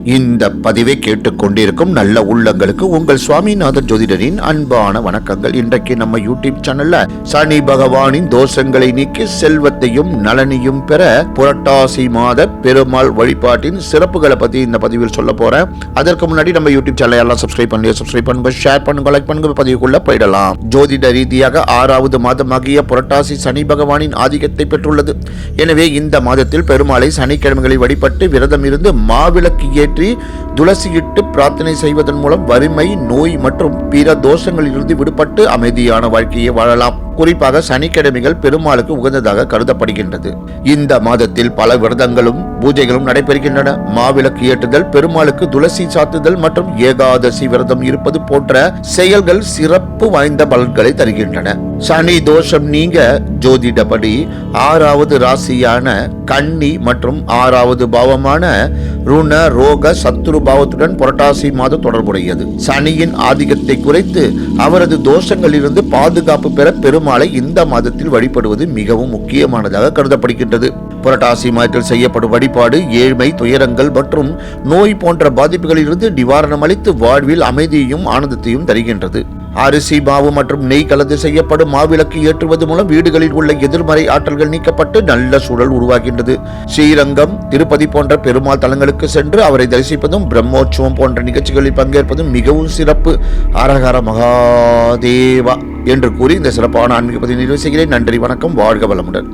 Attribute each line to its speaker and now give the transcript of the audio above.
Speaker 1: இந்த பதிவை கேட்டுக்கொண்டிருக்கும் நல்ல உள்ளங்களுக்கு உங்கள் சுவாமிநாதன் ஜோதிடரின் அன்பான வணக்கங்கள். இன்றைக்கு நம்ம யூடியூப் சேனல்ல சனி பகவானின் தோஷங்களை நீக்கி செல்வத்தையும் நலனையும் பெற புரட்டாசி மாத பெருமாள் வழிபாட்டின் சிறப்புகளை பத்தி இந்த பதிவில் சொல்ல போறேன். அதற்கு முன்னாடி நம்ம யூடியூப் சேனலை எல்லாம் சப்ஸ்கிரைப் பண்ணுங்க, ஷேர் பண்ணுங்க, லைக் பண்ணுங்க. பதிவுக்குள்ள போயிடலாம். ஜோதிட ரீதியாக 6வது மாதமாகிய புரட்டாசி சனி பகவானின் ஆதிக்கத்தை பெற்றுள்ளது. எனவே இந்த மாதத்தில் பெருமாளை சனிக்கிழமைகளை வழிபட்டு விரதம் இருந்து மாவிளக்கு துளசியிட்டு பிரார்த்தனை செய்வதன் மூலம் வறுமை, நோய் மற்றும் பிற தோஷங்களிலிருந்து விடுபட்டு அமைதியான வாழ்க்கையை வாழலாம். குறிப்பாக சனிக்கிழமைகள் பெருமாளுக்கு உகந்ததாக கருதப்படுகின்றது. இந்த மாதத்தில் பல விரதங்களும் பூஜைகளும் நடைபெறுகின்றன. மாவிளக்கு ஏற்றுதல், பெருமாளுக்கு துளசி சாத்துதல் மற்றும் ஏகாதசி விரதம் இருப்பது போன்ற செயல்கள் சிறப்பு வாய்ந்த பலன்களை தருகின்றன. சனி தோஷம் நீங்க ஜோதிடப்படி 6வது ராசியான கன்னி மற்றும் 6வது பாவமான ருண ரோக சத்துரு பாவத்துடன் புரட்டாசி மாதம் தொடர்புடையது. சனியின் ஆதிக்கத்தை குறைத்து அவரது தோஷங்களிலிருந்து பாதுகாப்பு பெற பெருமாளை இந்த மாதத்தில் வழிபடுவது மிகவும் முக்கியமானதாக கருதப்படுகின்றது. புரட்டாசி மாதத்தில் செய்யப்படும் வழிபாடு ஏழ்மை, துயரங்கள் மற்றும் நோய் போன்ற பாதிப்புகளிலிருந்து நிவாரணம் அளித்து வாழ்வில் அமைதியையும் ஆனந்தத்தையும் தருகின்றது. அரிசி, மாவு மற்றும் நெய் கலந்து செய்யப்படும் மாவிளக்கு ஏற்றுவது மூலம் வீடுகளில் உள்ள எதிர்மறை ஆற்றல்கள் நீக்கப்பட்டு நல்ல சூழல் உருவாகின்றது. ஸ்ரீரங்கம், திருப்பதி போன்ற பெருமாள் தலங்களுக்கு சென்று அவரை தரிசிப்பதும் பிரம்மோற்சவம் போன்ற நிகழ்ச்சிகளில் பங்கேற்பதும் மிகவும் சிறப்பு. ஹரஹர மகாதேவா என்று கூறி இந்த சிறப்பான ஆன்மீக பதிவை நிறைவு செய்கிறேன். நன்றி, வணக்கம், வாழ்க வளமுடன்.